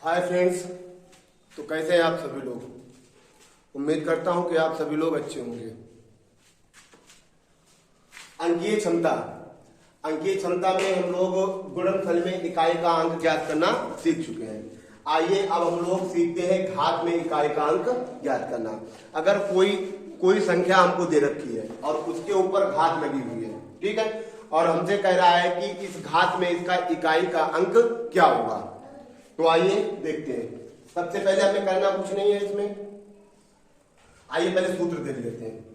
Hi friends. तो कैसे हैं आप सभी लोग? उम्मीद करता हूं कि आप सभी लोग अच्छे होंगे। अंकीय क्षमता में हम लोग गुणनफल में इकाई का अंक ज्ञात करना सीख चुके हैं। आइए अब हम लोग सीखते हैं घात में इकाई का अंक ज्ञात करना। अगर कोई संख्या हमको दे रखी है और उसके ऊपर घात लगी हुई है, ठीक है, और हमसे कह रहा है कि इस घात में इसका इकाई का अंक क्या होगा, तो आइए देखते हैं। सबसे पहले हमें करना कुछ नहीं है इसमें। आइए पहले सूत्र देख लेते हैं।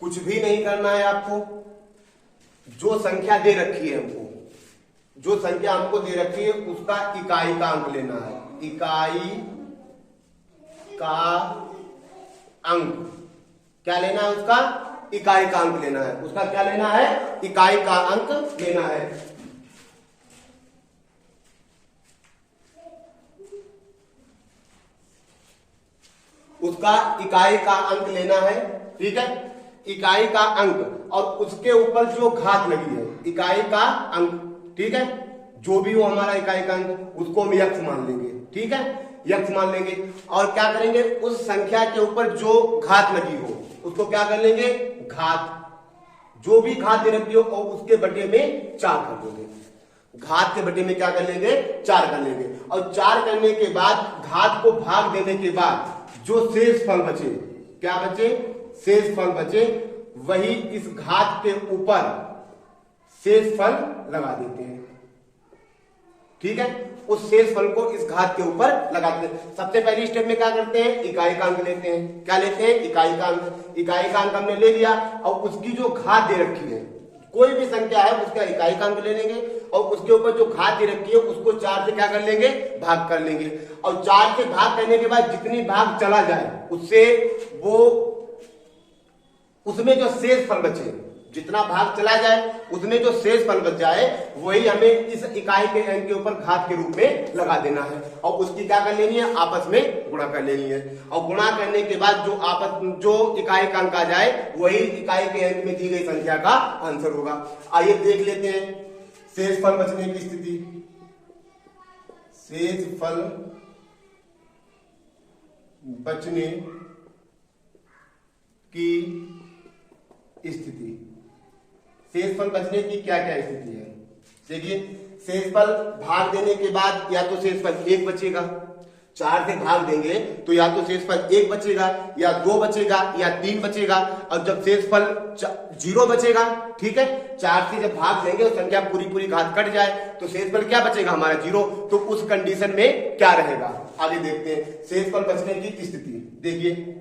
कुछ भी नहीं करना है आपको। जो संख्या दे रखी है हमको, जो संख्या हमको दे रखी है उसका इकाई का अंक लेना है। इकाई का अंक क्या लेना है? उसका इकाई का अंक लेना है। उसका क्या लेना है? इकाई का अंक लेना है। उसका इकाई का अंक लेना है, ठीक है। इकाई का अंक और उसके ऊपर जो घात लगी है, इकाई का अंक, ठीक है। जो भी हो हमारा इकाई का अंक, उसको हम यक्ष मान लेंगे, ठीक है, यक्ष मान लेंगे। और क्या करेंगे? उस संख्या के ऊपर जो घात लगी हो उसको क्या कर लेंगे? घात। जो भी घात दे रखी हो और उसके बटे में 4 कर देंगे। घात के बटे में क्या कर लेंगे? 4 कर लेंगे। और 4 करने के बाद घात को भाग देने के बाद जो शेष फल बचे, क्या बचे? शेष फल बचे, वही इस घात के ऊपर शेष फल लगा देते हैं, ठीक है। उस शेष फल को इस घात के ऊपर लगा देते हैं। सबसे पहली स्टेप में क्या करते हैं? इकाई का अंक लेते हैं। क्या लेते हैं? इकाई का अंक। इकाई का अंक हमने ले लिया और उसकी जो घात दे रखी है, कोई भी संख्या है उसका इकाई का अंक ले लेंगे और उसके ऊपर जो घात दे रखी है उसको 4 से क्या कर लेंगे? भाग कर लेंगे। और 4 से भाग करने के बाद जितनी भाग चला जाए उससे उसमें जो शेष फल बचे, जितना भाग चला जाए उसमें जो शेष फल बच जाए वही हमें इस इकाई के अंक के ऊपर घात के रूप में लगा देना है। और उसकी क्या कर लेनी है? आपस में गुणा कर लेनी है। और गुणा करने के बाद जो इकाई का अंक आ जाए वही इकाई के अंक में दी गई संख्या का आंसर होगा। आइए देख लेते हैं शेष फल बचने की स्थिति। शेष फल बचने की स्थिति। शेष फल बचने की क्या क्या स्थिति है? देखिए, शेष फल भाग देने के बाद या तो शेष फल 1 बचेगा, 4 से भाग देंगे तो या तो शेष फल 1 बचेगा या 2 बचेगा या 3 बचेगा। और जब शेष फल 0 बचेगा, ठीक है, 4 से जब भाग देंगे और संख्या पूरी घात कट जाए तो शेष फल क्या बचेगा? हमारा 0। तो उस कंडीशन में क्या रहेगा? आगे देखते हैं शेष फल बचने की स्थिति। देखिए,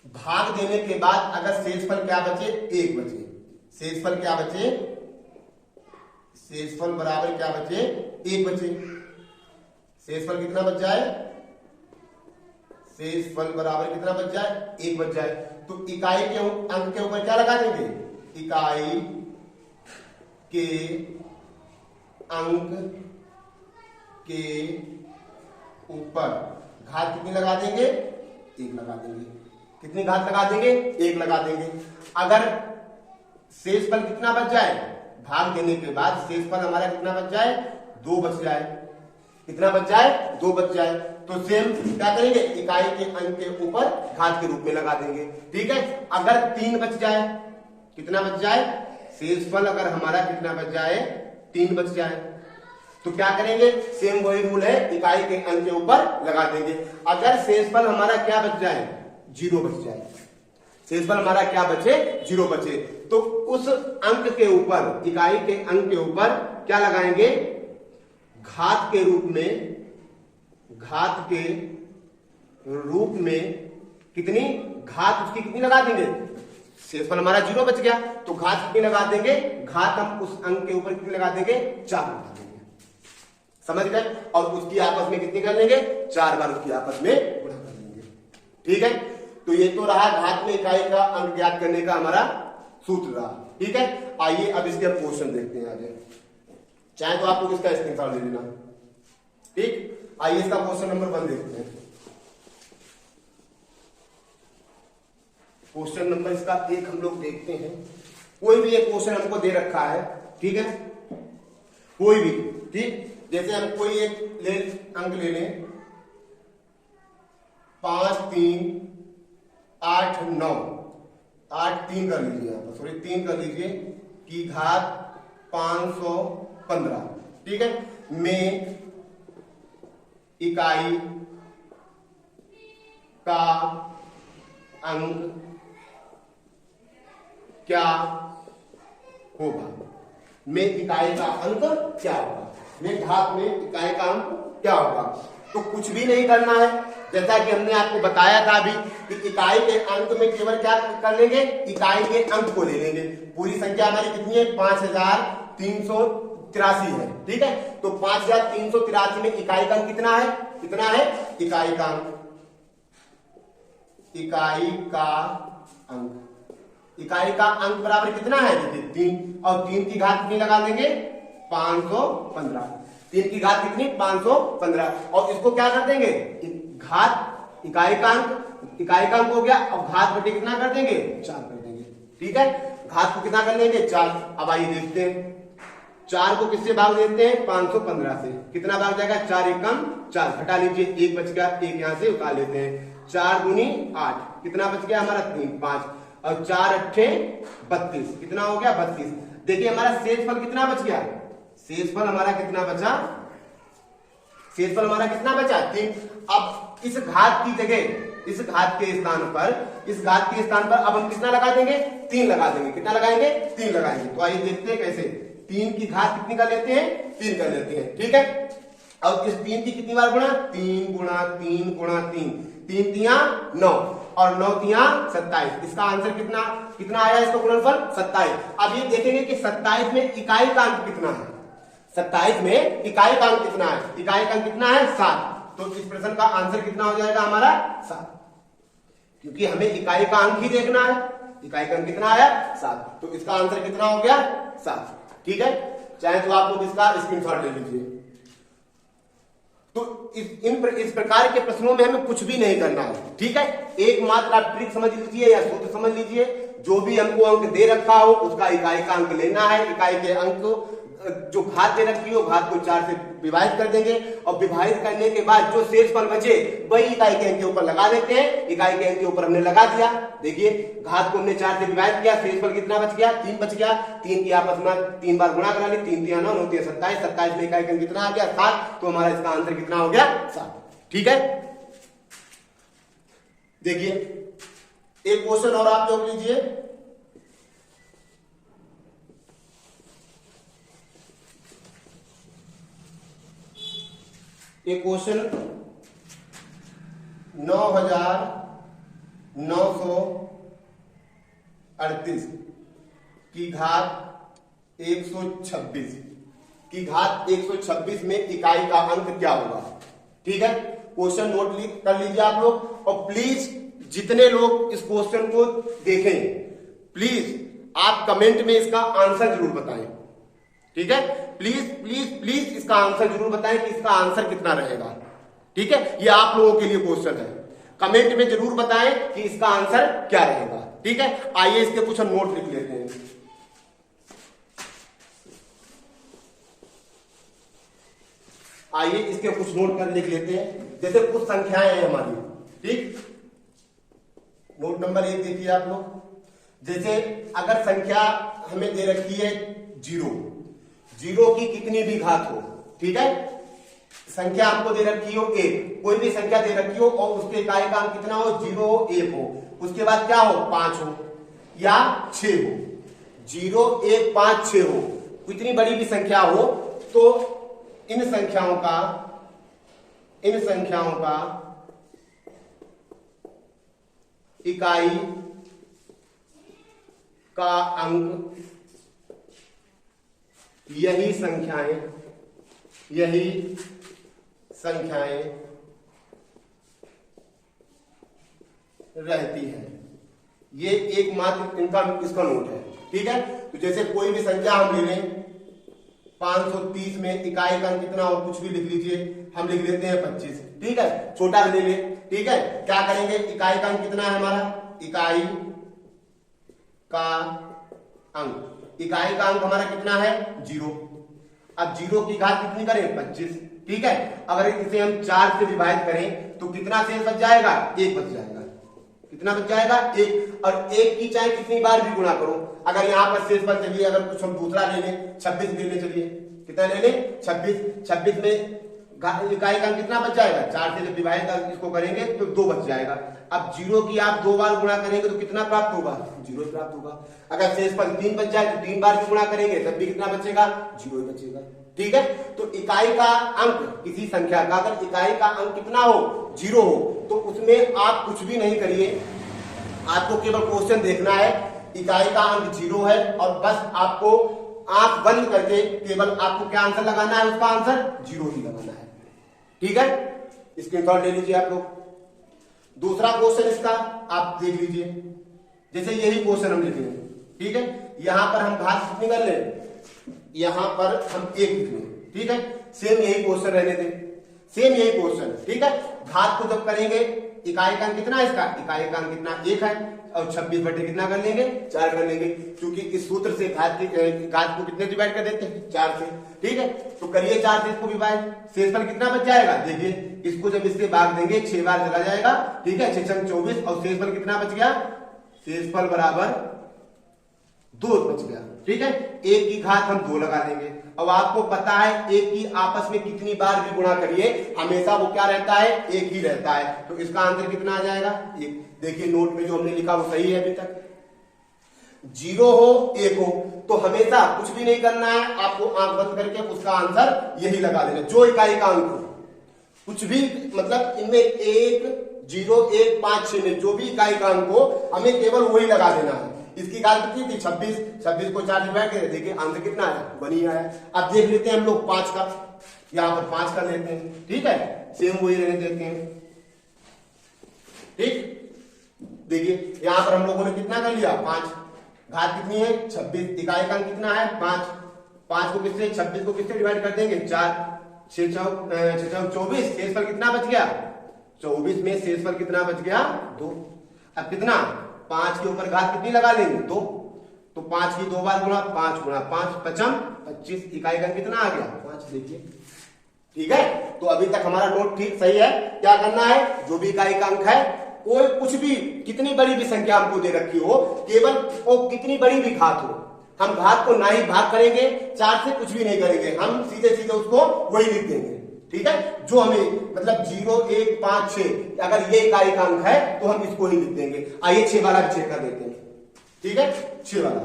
भाग देने के बाद अगर शेष फल क्या बचे? 1 बचे। शेष फल क्या बचे? शेष फल बराबर क्या बचे? 1 बचे। शेष फल कितना बच जाए? शेष फल बराबर कितना बच जाए? 1 बच जाए। तो इकाई के अंक के ऊपर क्या लगा देंगे? इकाई के अंक के ऊपर घात कितनी लगा देंगे? 1 लगा देंगे। कितनी घात लगा देंगे? 1 लगा देंगे। अगर शेष फल कितना बच जाए? भाग देने के बाद शेष फल हमारा कितना बच जाए? 2 बच जाए। कितना बच जाए? 2 बच जाए। तो सेम क्या करेंगे? इकाई के अंक के ऊपर घात के रूप में लगा देंगे, ठीक है। अगर 3 बच जाए, कितना बच जाए? शेष फल अगर हमारा कितना बच जाए? 3 बच जाए, तो क्या करेंगे? सेम वही रूल है, इकाई के अंक के ऊपर लगा देंगे। अगर शेष फल हमारा क्या बच जाए? 0 बच जाए। शेष फल हमारा क्या बचे? 0 बचे। तो उस अंक के ऊपर, इकाई के अंक के ऊपर क्या लगाएंगे? घात के रूप में कितनी घात उसकी कितनी लगा देंगे? शेष फल हमारा 0 बच गया तो घात कितनी लगा देंगे? घात हम उस अंक के ऊपर कितनी लगा देंगे? 4 लगा देंगे। समझ गए? और उसकी आपस में कितनी कर लेंगे? 4 बार उसकी आपस में गुणा कर लेंगे, ठीक है। तो ये तो रहा घात में इकाई का अंक ज्ञात करने का हमारा सूत्र रहा, ठीक है। आइए अब इसके क्वेश्चन देखते हैं आगे। चाहे तो आप लोग इसका स्क्रीनशॉट ले लेना, ठीक। आइए इसका क्वेश्चन नंबर 1 देखते हैं। क्वेश्चन नंबर इसका 1 हम लोग देखते हैं। कोई भी एक क्वेश्चन हमको दे रखा है, ठीक है, कोई भी, ठीक, जैसे हम कोई एक अंक ले लें 5 3 8 9, 8 3 कर लीजिए, यहाँ पर सॉरी 3 कर लीजिए की घात 515, ठीक है, में इकाई का अंक क्या होगा, में इकाई का अंक क्या होगा, में घात में इकाई का अंक क्या होगा। तो कुछ भी नहीं करना है, जैसा कि हमने आपको बताया था अभी कि इकाई के अंक में केवल क्या कर लेंगे, इकाई के अंक को ले लेंगे। पूरी संख्या हमारी कितनी है, 5383 है, ठीक है। तो 5383 में इकाई का अंक कितना है, कितना है, इकाई का अंक, इकाई का अंक, इकाई का अंक बराबर कितना है, देखिए 3, और 3 की घात कितनी लगा देंगे, 515, 3 की घात कितनी, 515, और इसको क्या कर देंगे, घात इकाई का अंक, इकाई का अंक हो गया, अब घात बटे कितना कर देंगे, 4 कर देंगे, ठीक है, घात को कितना कर लेंगे, 4। अब आइए देखते हैं 4 को किससे भाग देते हैं, 515 से, कितना भाग जाएगा, 4 एकम 4, हटा लीजिए, 1 बच गया, 1 यहां से उतार लेते हैं, 4 दूनी 8, कितना बच गया हमारा 3 5, और 4 अट्ठे 32, कितना हो गया 32। देखिए हमारा शेषफल कितना बच गया, शेषफल हमारा कितना बचा, शेषफल हमारा कितना बचा, 3। अब इस घात की जगह, इस घात के स्थान पर, इस घात के स्थान पर अब हम कितना लगा देंगे, 3 लगा देंगे, कितना लगाएंगे, 3 लगाएंगे। तो आइए देखते हैं कैसे, 3 की घात कितनी कर लेते हैं, 3 कर लेते हैं, ठीक है। अब इस 3 की कितनी बार गुणा, 3 गुणा 3 गुणा 3, 3 तिया 9 और 9 तिया 27, इसका आंसर कितना कितना आया, इसका गुणनफल 27। अब ये देखेंगे कि 27 में इकाई का अंक कितना है, 27 में इकाई का अंक कितना है, इकाई का अंक कितना है 7। तो इस प्रश्न का आंसर कितना हो जाएगा हमारा 7, क्योंकि हमें इकाई का अंक ही देखना है, इकाई का अंक कितना आया 7, तो इसका आंसर कितना हो गया 7, ठीक है। चाहे तो आप लोग इसका स्क्रीनशॉट ले लीजिए। तो इस प्रकार के प्रश्नों में हमें कुछ भी नहीं करना है, ठीक है। एकमात्र आप ट्रिक समझ लीजिए या सूत्र समझ लीजिए, जो भी हमको अंक दे रखा हो उसका इकाई का अंक लेना है, इकाई के अंक जो घात दे रखी हो घात को 4 से विभाजित कर देंगे, और विभाजित करने के बाद जो शेषफल बचे वही इकाई के अंक के ऊपर लगा देते हैं। इकाई के अंक के ऊपर हमने लगा दिया, देखिए घात को हमने 4 से विभाजित किया, शेषफल कितना बच गया, 3 बच गया, 3 की आपस में 3 बार गुणा करा ली, 3 3 9 9 3 27, 27 में इकाई का अंक कितना आ गया 7, तो हमारा इसका आंसर कितना हो गया 7, ठीक है। देखिए एक क्वेश्चन और आप लोग लीजिए, एक क्वेश्चन 9938 की घात 126 की घात 126 में इकाई का अंक क्या होगा, ठीक है। क्वेश्चन नोट कर लीजिए आप लोग, और प्लीज जितने लोग इस क्वेश्चन को देखें प्लीज आप कमेंट में इसका आंसर जरूर बताएं, ठीक है। प्लीज प्लीज प्लीज इसका आंसर जरूर बताएं कि इसका आंसर कितना रहेगा, ठीक है। ये आप लोगों के लिए क्वेश्चन है, कमेंट में जरूर बताएं कि इसका आंसर क्या रहेगा, ठीक है। आइए इसके कुछ हम नोट लिख लेते हैं। आइए इसके कुछ नोट कर लिख लेते हैं, जैसे कुछ संख्याएं हैं हमारी, ठीक। नोट नंबर 1 देखिए आप लोग, जैसे अगर संख्या हमें दे रखी है 0 की कितनी भी घात हो, ठीक है। संख्या हमको दे रखी हो 1, कोई भी संख्या दे रखी हो और उसके इकाई का अंक कितना हो, 0 हो 1 हो, उसके बाद क्या हो 5 हो या 6 हो, 0 1 5 6 हो, कितनी बड़ी भी संख्या हो, तो इन संख्याओं का इकाई का अंक यही संख्याएं रहती है। ये एकमात्र इनका इसका नोट है, ठीक है। तो जैसे कोई भी संख्या हम ले लें 530 में इकाई का अंक कितना हो, कुछ भी लिख लीजिए, हम लिख लेते हैं 25, ठीक है। छोटा ले ले, ठीक है। क्या करेंगे, इकाई का अंक कितना है हमारा, इकाई का अंक, इकाई का अंक हमारा कितना है 0। अब 0 की घात कितनी करें 25, ठीक है। अगर इसे हम 4 से विभाजित करें तो कितना शेष बच जाएगा 1 बच जाएगा। कितना बच जाएगा 1, और 1 की चाहे कितनी बार भी गुणा करो। अगर यहाँ पर शेष पर चलिए अगर कुछ हम दूसरा ले लें 26 ले लें, चलिए कितना ले लें 26 में इकाई का अंक कितना बच जाएगा 4 से जब विभाजित इसको करेंगे तो 2 बच जाएगा। अब 0 की आप 2 बार गुणा करेंगे तो कितना प्राप्त होगा 0 प्राप्त होगा। अगर शेष पर 3 बच जाए तो 3 बार भी गुणा करेंगे तब भी कितना बचेगा 0 ही बचेगा, ठीक है। तो इकाई का अंक किसी संख्या का अगर इकाई का अंक कितना हो 0 हो तो उसमें आप कुछ भी नहीं करिए, आपको केवल क्वेश्चन देखना है इकाई का अंक 0 है और बस आपको आंख बंद करके केवल आपको क्या आंसर लगाना है, उसका आंसर 0 ही लगाना है, ठीक है। स्क्रीनशॉट ले लीजिए आप लोग। दूसरा क्वेश्चन इसका आप देख लीजिए, जैसे यही क्वेश्चन हम लिखेंगे, ठीक है। यहां पर हम घात कितनी कर ले, यहां पर हम 1 लिख लें, ठीक है। सेम यही क्वेश्चन रहने दें, सेम यही क्वेश्चन, ठीक है। घात को जब करेंगे इकाई का अंक कितना है इसका, इकाई का अंक कितना 1 है और 26 बटे कितना कर लेंगे 4 कर लेंगे, क्योंकि इस सूत्र से घात को कितने डिवाइड कर देते हैं 4 से, ठीक है। तो करिए 4 से इसको डिवाइड, शेषफल कितना बच जाएगा, देखिए इसको जब इससे भाग देंगे 6 बार चला जाएगा, ठीक है। 6 छंग 24 और शेषफल कितना बच गया, शेषफल बराबर 2 बच गया, ठीक है। 1 की घात हम 2 लगा देंगे। अब आपको पता है 1 की आपस में कितनी बार भी गुणा करिए हमेशा वो क्या रहता है 1 ही रहता है, तो इसका आंसर कितना आ जाएगा 1। देखिए नोट में जो हमने लिखा वो सही है अभी तक। 0 हो 1 हो तो हमेशा कुछ भी नहीं करना है, आपको आंख बंद करके उसका आंसर यही लगा देना, जो इकाई का अंक हो। कुछ भी मतलब इनमें 1 0 1 5 6 में जो भी इकाई का अंक हो हमें केवल वही लगा देना है। इसकी घात कितनी थी 26 को 4 डिवाइड करें, देखिए आंसर कितना है 1 ही आया। अब देख लेते हैं हम लोग 5 का, यहां पर 5 कर लेते हैं, ठीक है। सेम वही रहने देते हैं, ठीक। देखिए यहां पर हम लोगों ने कितना कर लिया 5, घात कितनी है 26, इकाई का अंक कितना है 5 को किससे 26 को किससे डिवाइड कर देंगे 4, 6 चौक 24, शेषफल कितना बच गया 24 में शेषफल कितना बच गया 2। अब कितना 5 के ऊपर घात कितनी लगा लेंगे 2, तो 5 की 2 बार गुणा 5 गुणा 5 5 25, इकाई का कितना आ गया 5, देखिए, ठीक है। तो अभी तक हमारा नोट ठीक सही है। क्या करना है, जो भी इकाई का अंक है कोई कुछ भी कितनी बड़ी भी संख्या हमको दे रखी हो, केवल वो कितनी बड़ी भी घात हो, हम घात को ना ही भाग करेंगे 4 से, कुछ भी नहीं करेंगे, हम सीधे सीधे उसको वही लिख देंगे, ठीक है। जो हमें मतलब 0 1 5 6 अगर ये इकाई का अंक है तो हम इसको ही लिख देंगे। आइए 6 वाला भी चेक कर देते हैं, ठीक है। 6 वाला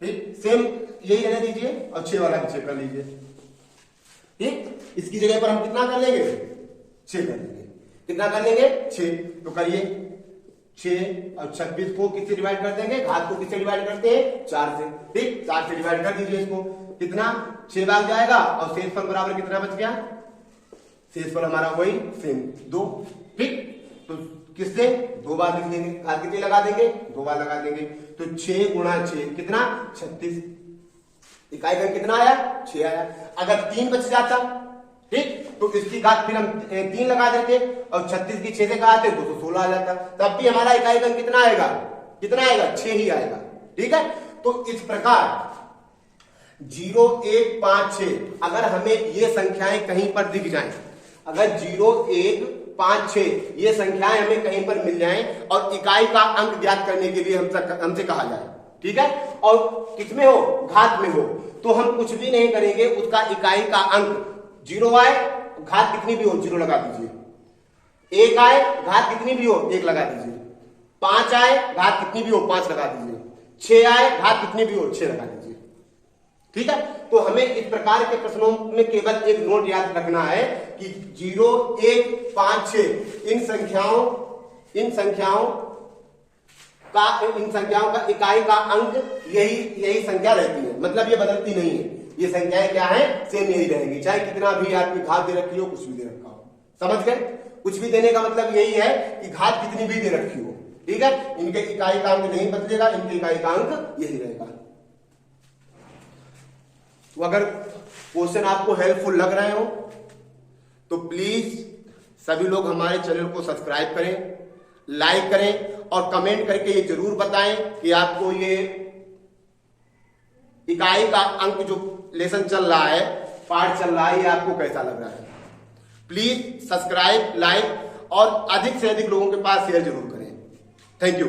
ठीक सेम यही रहने दीजिए और 6 वाला भी चेक कर लीजिए, ठीक। इसकी जगह पर हम कितना कर लेंगे 6 कर लेंगे, कितना कर लेंगे 6, तो करिए 6 और 26 को किससे डिवाइड कर देंगे, घात को किससे डिवाइड करते हैं 4 से, ठीक। 4 से डिवाइड कर दीजिए इसको, कितना 6 बार जाएगा और शेषफल बराबर कितना बच गया, शेषफल हमारा वही सेम 2, ठीक। तो किससे 2 बार लिख देंगे, घात कितनी लगा देंगे 2 बार लगा देंगे, तो 6 गुणा 6 कितना 36, इकाई का कितना आया 6 आया। अगर 3 बच जाता, ठीक, तो इसकी घात फिर हम 3 लगा देते और 36 की 6 से घाते तो 16 आ जाता, तब भी हमारा इकाई का कितना आएगा 6 ही आएगा, ठीक है। तो इस प्रकार 0 1 5 6 अगर हमें ये संख्याएं कहीं पर दिख जाएं, अगर 0 1 5 6 ये संख्याएं हमें कहीं पर मिल जाएं और इकाई का अंक ज्ञात करने के लिए हमसे कहा जाए, ठीक है, और किसमें हो घात में हो, तो हम कुछ भी नहीं करेंगे, उसका इकाई का अंक 0 आए घात कितनी भी हो 0 लगा दीजिए, 1 आए घात कितनी भी हो 1 लगा दीजिए, 5 आए घात कितनी भी हो 5 लगा दीजिए, 6 आए घात कितनी भी हो 6 लगा दीजिए, ठीक है। तो हमें इस प्रकार के प्रश्नों में केवल एक नोट याद रखना है कि 0 1 5 6 इन संख्याओं का इकाई का अंक यही संख्या रहती है, मतलब ये बदलती नहीं है, ये संख्याएं क्या है सेम यही रहेंगी, चाहे कितना भी आपकी घात दे रखी हो कुछ भी दे रखा हो, समझ गए। कुछ भी देने का मतलब यही है कि घात कितनी भी दे रखी हो, ठीक है, इनके इकाई का अंक नहीं बदलेगा, इनके इकाई का अंक यही रहेगा। तो अगर क्वेश्चन आपको हेल्पफुल लग रहे हो तो प्लीज सभी लोग हमारे चैनल को सब्सक्राइब करें, लाइक करें और कमेंट करके ये जरूर बताएं कि आपको ये इकाई का अंक जो लेसन चल रहा है, पाठ चल रहा है, ये आपको कैसा लग रहा है। प्लीज सब्सक्राइब, लाइक और अधिक से अधिक लोगों के पास शेयर जरूर करें। Thank you.